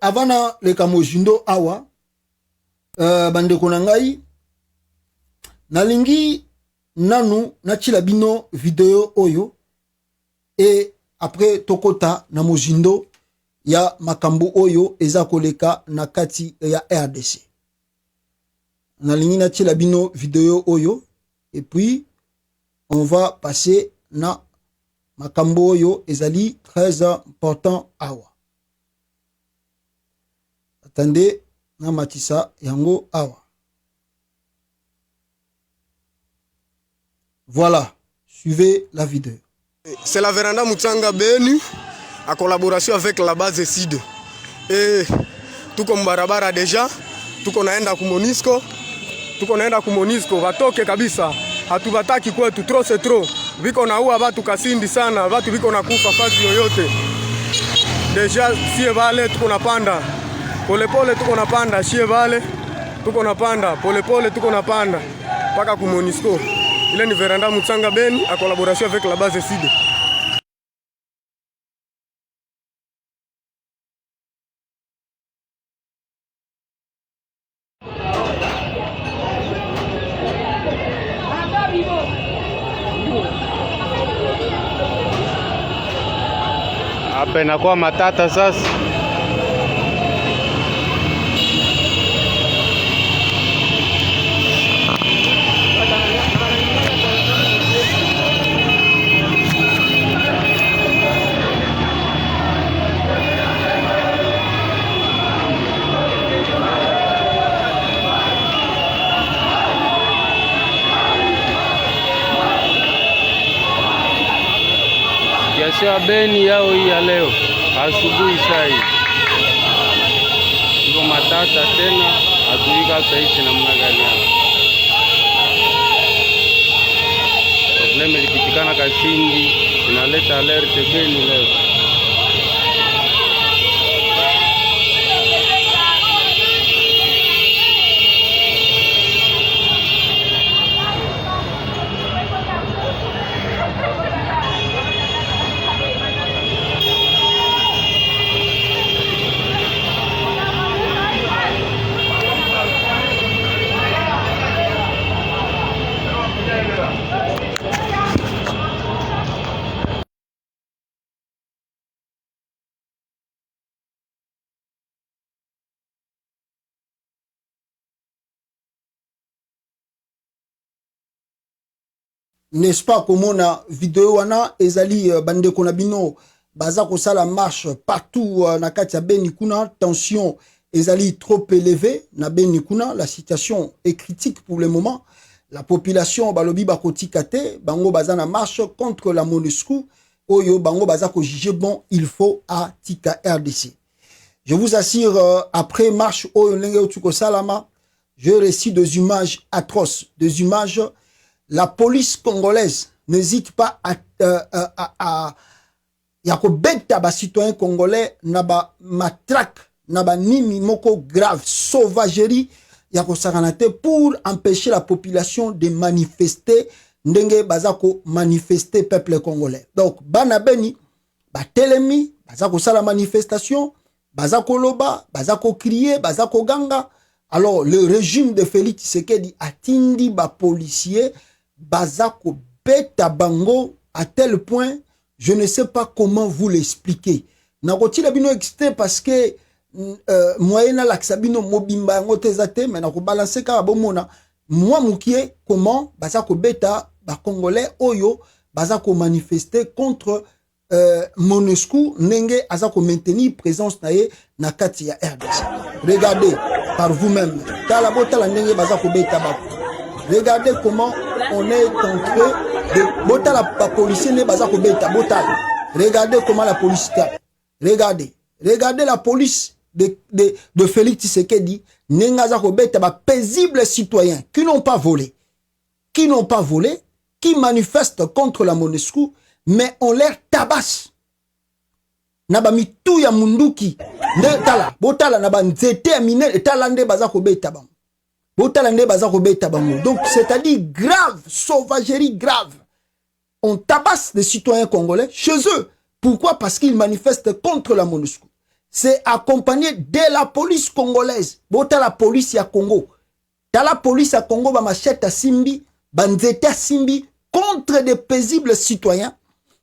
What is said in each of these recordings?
Avana le kamojindo awa bande konangai nalingi nanu nachila bino video oyo et après tokota na mojindo ya makambo oyo eza koleka na kati ya RDC. Nalingi nachila bino video oyo et puis on va passer na makambo oyo ezali très important awa. Attendez, na matisa yango awa. Voilà, suivez la vidéo. C'est la Véranda Mutsanga Beni en collaboration avec la base SID. Et tout comme barabara déjà, tout konaenda ku Monisco, tout konaenda ku Monisco watoke kabisa. Hatubataki kwetu trop c'est trop. Viko naua watu kasindi sana, watu viko nakufa fasi yoyote. Deja sie vale tuko napanda. Pole pole tuko napanda, sie vale tuko napanda, pole pole tuko napanda paka ku Monisco. Ile ni Véranda Mutsanga Beni en collaboration avec la base SID. Hapa inakuwa matata sasa. Kiasi Beni yao hii ya leo asubuhi saa hii iko matata tena, hatuika hata namna gani hapa. Probleme likitikana Kasindi inaleta alerte Beni leo. N'est-ce pas comment na vidéo wana ezali bande konabino baza ko sala marche partout na kati ya Beni kuna, tension ezali trop élevée na Beni kuna, la situation est critique pour le moment. La population balobi bakotika te, bango baza na marche contre la MONUSCO oyo bango baza ko juger bon il faut à tika RDC. Je vous assure après marche oyo lenge otuko salama, je récite des images atroces, des images. La police congolaise n'hésite pas à beta ba citoyen congolais na ba matraque na ba nini moko grave sauvagerie yako sakanate pour empêcher la population de manifester ndenge bazako manifester peuple congolais. Donc bana Beni ba telemi bazako sala manifestation, bazako loba, bazako crier, bazako ganga. Alors le régime de Félix Tshisekedi atindi ba policier bazako beta bango à tel point, je ne sais pas comment vous l'expliquer. Nakoti la bino excité parce que moyena l'aksabino mobimba ngote zate, mais nako balancer ka bomona. Moi mukie comment bazako beta ba congolais oyo bazako manifester contre MONUSCO nenge azako maintenir présence nae na kati ya RDC. Regardez par vous-même. Tala bota nenge bazako beta ba. Regardez comment on est en train de botter la police ne bazako beta botal. Regardez comment la police tape. Regardez la police de Félix Tshisekedi nengaza ko beta ba paisibles citoyens qui n'ont pas volé, qui manifestent contre la MONUSCO, mais on leur tabasse. Naba mitu ya munduki ne tala botala naba nzete mine talande bazako beta bam. Donc, c'est-à-dire grave, sauvagerie grave. On tabasse des citoyens congolais chez eux. Pourquoi? Parce qu'ils manifestent contre la MONUSCO. c'est accompagné de la police congolaise. Bota la police ya Congo. Dans la police à Congo, ba machette à Simbi, banzete à Simbi, contre des paisibles citoyens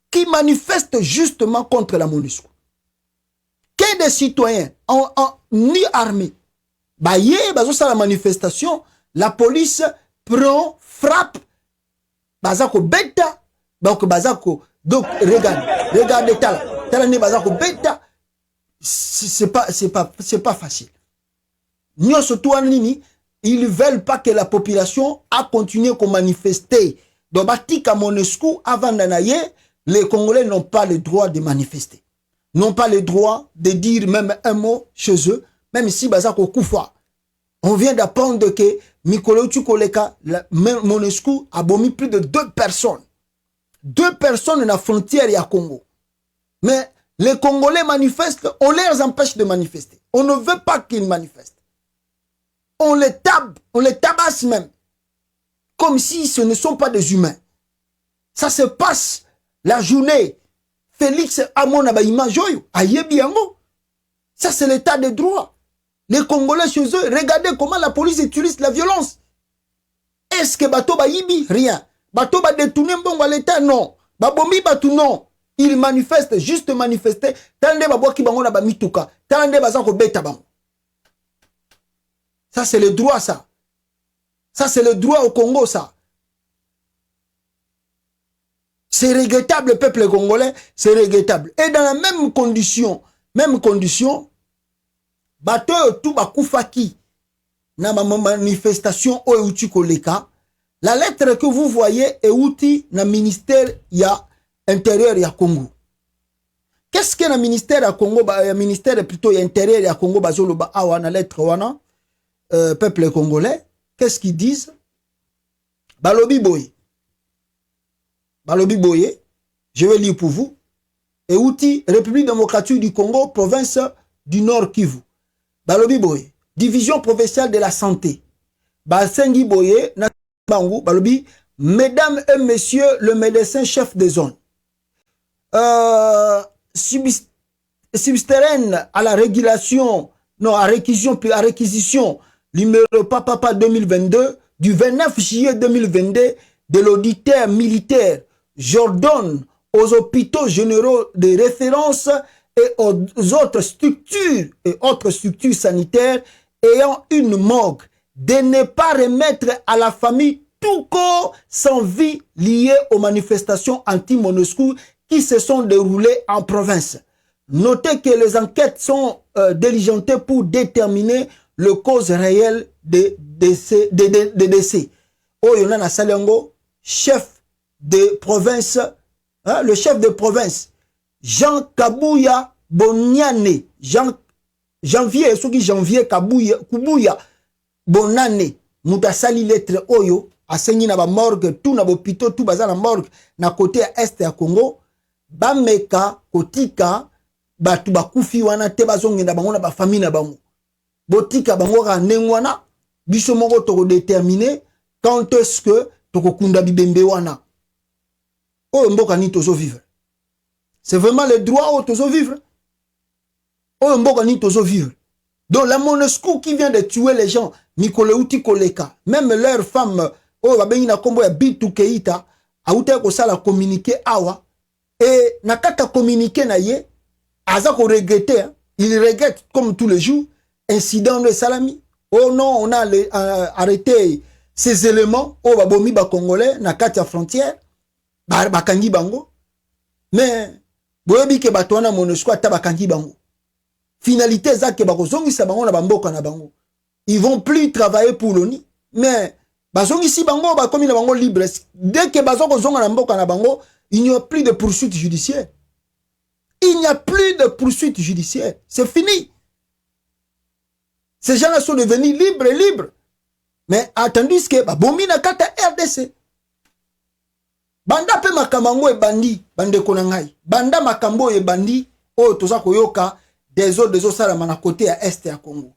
qui manifestent justement contre la MONUSCO. Que des citoyens ni armés, bah yé, bah ça la manifestation, la police prend, frappe, bazako beta, donc bazako, donc regardez talane bazako beta, c'est pas facile. Nous surtout en ligne, ils veulent pas que la population a continué à manifester. Donc batika MONUSCO avant d'anayer, les Congolais n'ont pas le droit de manifester. N'ont pas le droit de dire même un mot chez eux, même si bazako koufa. On vient d'apprendre que Mikolo Tchukoleka, MONUSCO a bomi plus de 2 personnes. 2 personnes dans la frontière à Congo. Mais les Congolais manifestent, on les empêche de manifester. On ne veut pas qu'ils manifestent. On les tabasse même. Comme si ce ne sont pas des humains. Ça se passe la journée. Félix Amon Abaïma Joyo, Ayebiango. Ça c'est l'état de droit. Les Congolais chez eux, regardez comment la police utilise la violence. Est-ce que Bato Bayibi? Rien. Bato ba détourner bon à l'état? Non. Babombi Batou non. Ils manifestent, juste manifester. Tande Babwa ki bango na ba mituka. Tande bazako beta bango. Ça, c'est le droit, ça. Ça, c'est le droit au Congo, ça. C'est regrettable, le peuple congolais, c'est regrettable. Et dans la même condition, bato tout bakufaki, na ma manifestation au Euti Koleka, la lettre que vous voyez est outil na ministère ya intérieur ya Congo. Qu'est-ce que na ministère ya Congo, ministère plutôt ya intérieur ya Congo, bazolo ba awa na lettre wana? Peuple congolais, qu'est-ce qu'ils disent? Balobi Boye. Balobi Boye, je vais lire pour vous. Et outil, République démocratique du Congo, province du Nord Kivu. Balobi Boye, division provinciale de la santé. Basengi Boye, Bangou, Balobi, mesdames et messieurs, le médecin chef de zone. Substérène à la régulation, non, à réquisition, numéro Papa 2022, du 29 juillet 2022, de l'auditeur militaire, j'ordonne aux hôpitaux généraux de référence et aux autres structures sanitaires ayant une morgue de ne pas remettre à la famille tout corps sans vie lié aux manifestations anti-MONUSCO qui se sont déroulées en province. Notez que les enquêtes sont diligentées pour déterminer le cause réelle des décès. Oh, Yonana Salengo, chef de province, hein, le chef de province, Jean Kabouya Boniane, janvier Kubuya Bonane, Moutasali lettre Oyo, a saigné na ba morgue, tout na bopito, tout baza na morgue, na côté est ya Congo, Bameka, Kotika, batu bakufi wana te bazongi na bango na ba famille na bango. Botika bango ka nengwana, biso moko toko déterminer quand est-ce que toko kunda bibembe wana. Oh mboka ni tozo vivre. C'est vraiment le droit au tozo vivre. Oh mboka ni tozo vivre. Donc la MONUSCO qui vient de tuer les gens, Mikoleuti Koleka, même leurs femmes, oh babengi na kombo ya Bitu Keita, a outé ko sala communiquer awa et nakata communiquer na ye, aza ko regretter, hein? Il regrette comme tous les jours. Incident de Salami. Oh non, on a arrêté ces éléments. Oh, babomi ba Congolais, na katia frontière. Bakangi bango. Mais, boyebi ke batwana MONUSCO ata bakangi bango. Finalité, ça ke bakozongi sa bango na bamboka na bango. Ils vont plus travailler pour l'ONU. Mais, bazongi si bango, bakomi na bango libre. Dès que bazongo zonga na mboka na bango, il n'y a plus de poursuite judiciaire. Il n'y a plus de poursuite judiciaire. C'est fini. Ces gens-là sont devenus libres. Mais tandis que Bomi na kata RDC. Banda pe makamango e bandi, bande konangai. Banda makambo e bandi, oh toza koyoka des autres salama na côté à est à Congo.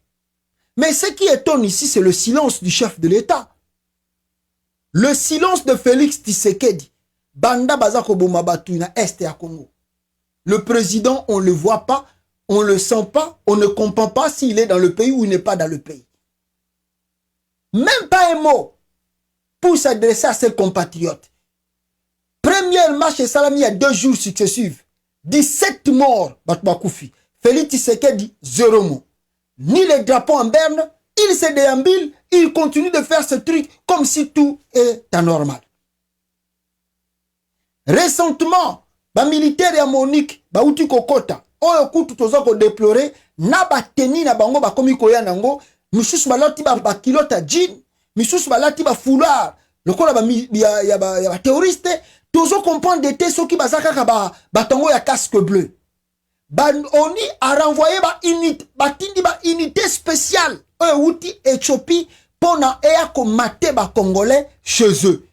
Mais ce qui étonne ici, c'est le silence du chef de l'État. Le silence de Félix Tshisekedi. Banda bazako boma batu na est à Congo. Le président, on le voit pas. on ne le sent pas, on ne comprend pas s'il est dans le pays ou il n'est pas dans le pays. Même pas un mot pour s'adresser à ses compatriotes. Première marche Salami il y a 2 jours successifs. 17 morts, Batouakoufi. Félix Tshisekedi, 0 mot. Ni les drapeaux en berne, il se déambule, il continue de faire ce truc comme si tout est anormal. Récemment, les militaires et Monique, Baouti Kokota, oyo kutu toza ko déplorer, na ba teni na bango ba komi koya nango, misusu balati ba kilota jean, misusu balati ba foulard, lokola ba ya terroriste, tozo comprendre d'été ceux qui bazaka ba tango ya casque bleu. Oni a renvoyé ba unité spéciale outil Éthiopie pona ea komate ba congolais chez eux.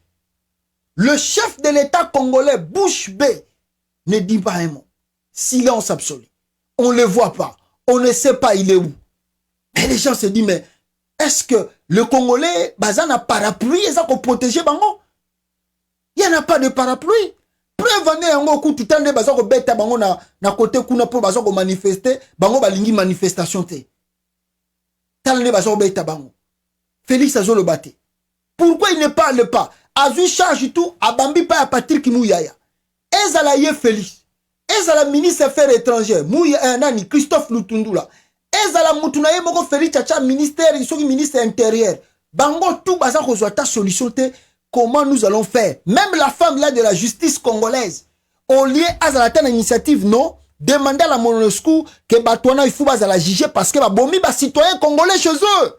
Le chef de l'état congolais Bouche B ne dit pas un mot. Silence absolu. On ne le voit pas. On ne sait pas il est où. Et les gens se disent mais est-ce que le Congolais bazan a parapluie et ça pour protéger bango? Il n'y en a pas de parapluie. Preuve yango ku tutande bazako beta bango na côté kuna pour bazako manifester, bango balingi manifestation te. Talne bazako beta bango. Félix Azo le batté. Pourquoi il ne parle pas? Azu charge tout, abambi pas à Patrick Mouyaya. Ezala ye Félix. Ezala ministre affaires étrangères, Mouyaya nani Christophe Lutundula. Ezala mutunaye moko Félix Tchacha ministère, isoki ministre intérieur. Bango tout bazako zota solution te. Comment nous allons faire? Même la femme là de la justice congolaise, au lieu à une initiative, non, demander à la MONUSCO que Batouana il faut la juger parce que bomi ba citoyens congolais chez eux.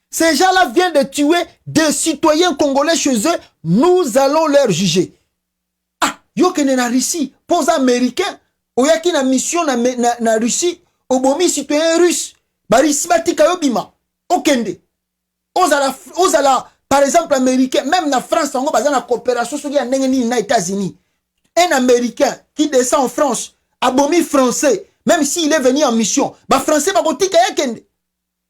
Ces gens-là viennent de tuer des citoyens congolais chez eux. Nous allons leur juger. Ah, yo kene na Russie, pose américain, oyaki na mission na Russie, obomi citoyen russe, ba Russie batika yo bima, okende. Ozala par exemple, américain, même la France, on a une coopération sur les États-Unis. Un Américain qui descend en France, abomi français, même s'il est venu en mission, bah français va botika yakende.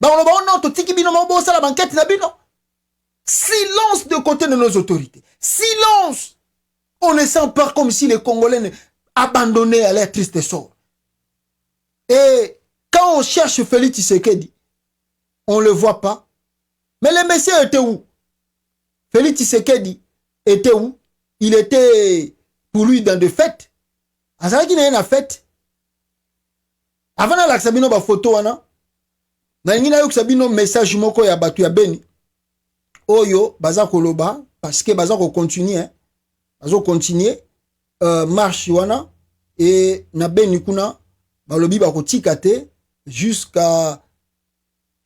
Bah on va non to tiki bino mo ça la banquette na bino. Silence de côté de nos autorités. Silence. On ne sent pas comme si les Congolais abandonnaient à leur triste sort. Et quand on cherche Félix Tshisekedi, on le voit pas. Mais le messieurs était où? Félix Tshisekedi était où? Il était pour lui dans des fêtes. Azala qui n'a une fête. Avant la Sabino ba photo wana. Na ngina yo Sabino message moko ya batu ya Beni. Oyo baza koloba parce que baza ko continuer hein. Baza continuer marche wana et na Beni kuna balobi ba ko tikate jusqu'à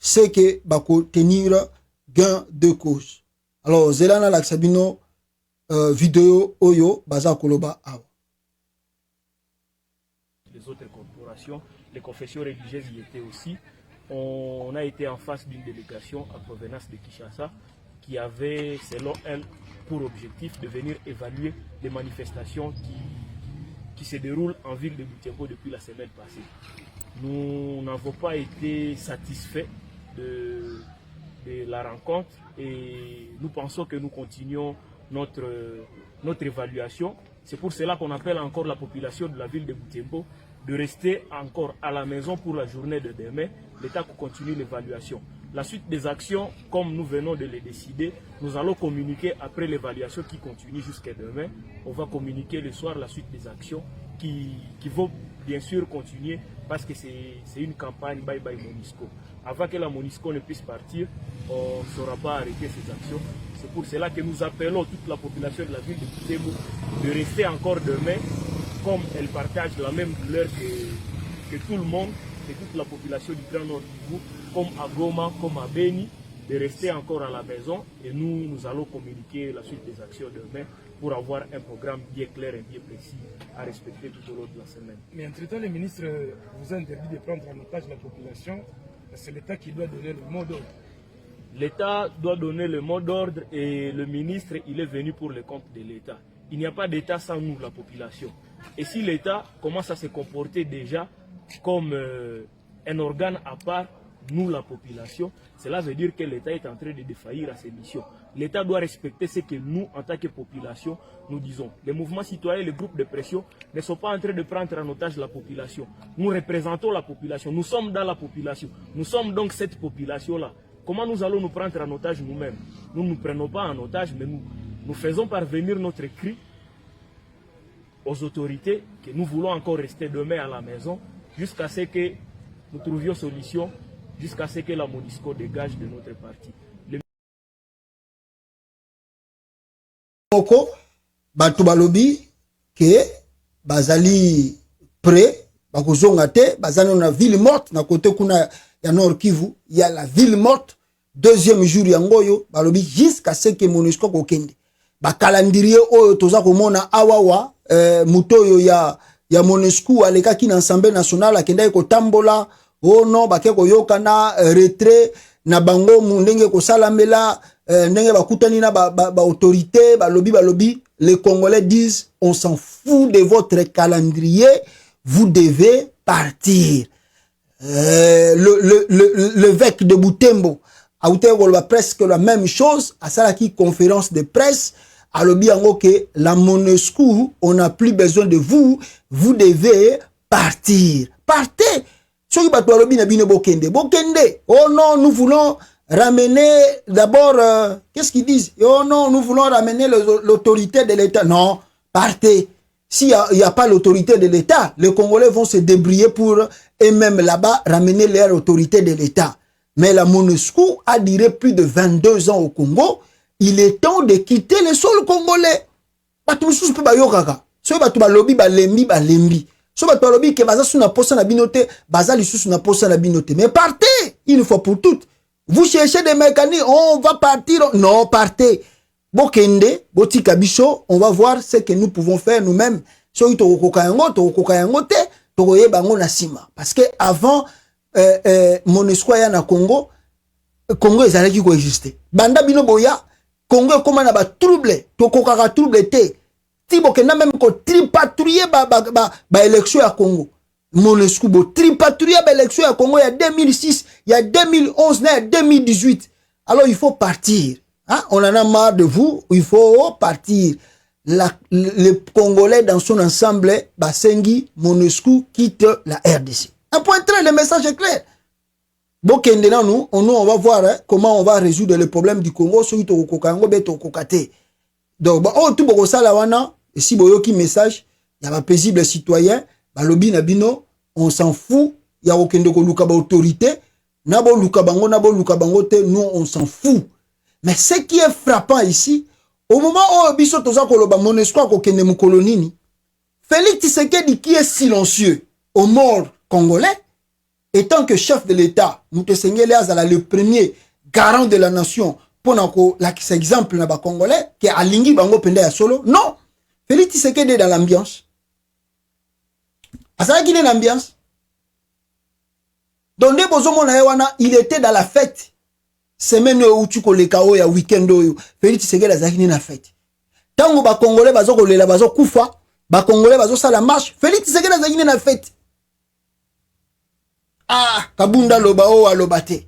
ce que ba ko tenir gain de cause. Alors, Zelana Laksabino vidéo Oyo Baza Koloba Awa. Les autres corporations, les confessions religieuses y étaient aussi. On a été en face d'une délégation à provenance de Kinshasa qui avait, selon elle, pour objectif de venir évaluer les manifestations qui se déroulent en ville de Butembo depuis la semaine passée. Nous n'avons pas été satisfaits de la rencontre et nous pensons que nous continuons notre évaluation. C'est pour cela qu'on appelle encore la population de la ville de Butembo de rester encore à la maison pour la journée de demain, l'État continue l'évaluation. La suite des actions, comme nous venons de les décider, nous allons communiquer après l'évaluation qui continue jusqu'à demain. On va communiquer le soir la suite des actions qui vont bien sûr continuer parce que c'est une campagne Bye Bye Monisco. Avant que la Monisco ne puisse partir, on ne saura pas arrêter ces actions. C'est pour cela que nous appelons toute la population de la ville de Butembo de rester encore demain, comme elle partage la même douleur que tout le monde, que toute la population du Grand Nord Kivu, comme à Goma, comme à Beni, de rester encore à la maison. Et nous allons communiquer la suite des actions demain pour avoir un programme bien clair et bien précis à respecter tout au long de la semaine. Mais entre-temps, le ministre vous a interdit de prendre en otage la population. C'est l'État qui doit donner le mot d'ordre. L'État doit donner le mot d'ordre et le ministre, il est venu pour le compte de l'État. Il n'y a pas d'État sans nous, la population. Et si l'État commence à se comporter déjà comme un organe à part, nous, la population, cela veut dire que l'État est en train de défaillir à ses missions. l'État doit respecter ce que nous, en tant que population, nous disons. Les mouvements citoyens, les groupes de pression ne sont pas en train de prendre en otage la population. Nous représentons la population, nous sommes dans la population. Nous sommes donc cette population-là. Comment nous allons nous prendre en otage nous-mêmes? Nous ne nous prenons pas en otage, mais nous faisons parvenir notre cri aux autorités que nous voulons encore rester demain à la maison jusqu'à ce que nous trouvions solution, jusqu'à ce que la MONUSCO dégage de notre parti. Moko batu balobi ke bazali prêt bakozonga te bazali na ville morte na côté kuna ya Nord Kivu, il y a la ville morte. Deuxième jour yangoyo balobi jusqu'à ce que MONUSCO kokende ba calendrier oyo toza komona awawa mutoyo ya MONUSCO aleka ki na Assemblée nationale akenda ko tambola oh non bake ko yokana retrait na bango ndenge ko salamela ndenge bakutani na ba autorité balobi les Congolais disent on s'en fout de votre calendrier, vous devez partir. L'évêque de Butembo a eu presque la même chose à ça qui conférence de presse à l'obiango que la MONUSCO on n'a plus besoin de vous, vous devez partir. Partez. Oh non, nous voulons ramener d'abord, qu'est-ce qu'ils disent? Oh non, nous voulons ramener l'autorité de l'État. Non, partez. S'il n'y a pas l'autorité de l'État, les Congolais vont se débrouiller pour eux-mêmes là-bas ramener leur autorité de l'État. Mais la MONUSCO a duré plus de 22 ans au Congo. Il est temps de quitter le sol congolais. Mais partez, une fois pour toutes. Vous cherchez des mécanismes, on va partir. Non, partez. Bokende, botika biso, on va voir ce que nous pouvons faire nous-mêmes. Parce que avant MONUSCO ya na Congo, Congo ezalaki ko exister. Banda bino boya, Congo comment na ba trouble, tokokaka trouble te. Tibokenda même ko tripatrouiller ba élection à Congo. MONUSCO bo tripatrouiller ba élection à Congo il y a 2006, il y a 2011, il y a 2018. Alors il faut partir. Hein? On en a marre de vous, il faut partir. Les Congolais dans son ensemble, Basengi, MONUSCO quitte la RDC. Un point très, le message est clair. Bon, nous, on va voir comment on va résoudre le problème du Congo. Donc, tout le monde, et si vous avez un message, il y a un paisible citoyen, on s'en fout, il y a aucune autorité, nous, on s'en fout. Mais ce qui est frappant ici, au moment où Biso Toza Koloba MONUSCO kokende mukolonini, Félix Tshisekedi qui est silencieux aux morts congolais, étant que chef de l'État, Moutesengele Azala le premier garant de la nation, pour cet exemple na ba congolais, qui a lingi bango pende ya solo, non, Félix Tshisekedi est dans l'ambiance. Azala qui est dans l'ambiance. Donc, il était dans la fête. Semaine où tu koleka o ya weekend oyo Félix Tshisekedi azaki na fête. Tango ba congolais bazo kolela bazo kufa, ba congolais bazo sala marche, Félix Tshisekedi azaki na fête. Ah, Kabunda loba o alobate.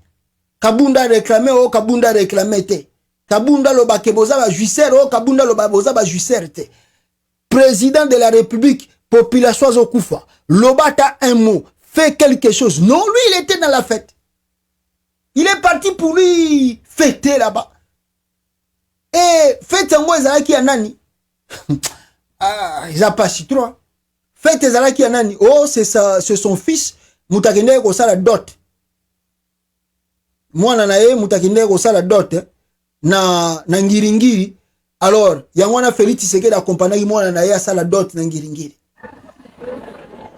Kabunda réclamer o Kabunda réclamer te. Kabunda loba ke boza ba juisseur o Kabunda loba boza ba juisseur te. Président de la République, population zo kufa. Lobata un mot, fait quelque chose. Non, lui il était dans la fête. Il est parti pour lui fêter là-bas. Et fête yango ezalaki ya nani? Ah, il a pas si trop. Fête ezalaki ya nani? Oh, c'est son fils. Mutakende ko sala dot. Mwana na ye mutakende ko sala dot na ngiringiri. Alors, yango na Félix Tshisekedi accompagner mwana na ye sala dot na ngiringiri.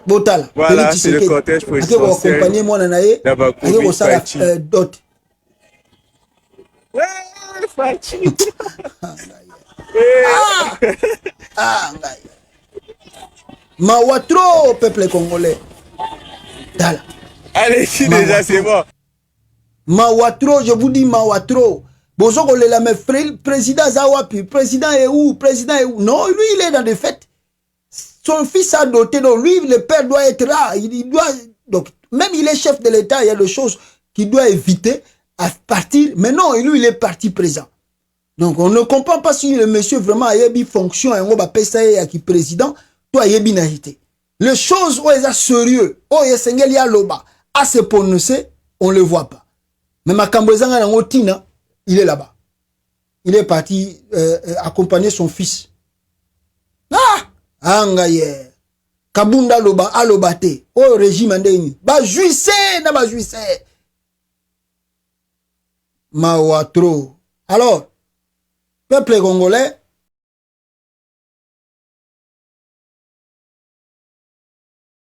Botala. Voilà, c'est le cortège présidentiel dot. Ouais, Fachi. Mawatro, peuple congolais. Dala. Allez, si déjà c'est bon. Mawatro, je vous dis Mawatro. Bozoko le la président Zawapi, président est où? Président est où? Non, lui il est dans des fêtes. Son fils a doté, donc lui, le père doit être là. Il doit, donc, même il est chef de l'État, il y a des choses qu'il doit éviter à partir. Mais non, lui, il est parti présent. Donc on ne comprend pas si le monsieur vraiment a eu fonction et on va passer à qui président, toi a eu binarité. Les choses où ils sont sérieux, où ils sont ya loba, à se prononcer, on le voit pas. Mais Makambozanga Nangotina, il est là-bas. Il est parti accompagner son fils. Ah! Angaye. Kabunda loba alobate. Oh régime andeni. Ba juisse na ba juisse. Mawatro. Alors, peuple congolais,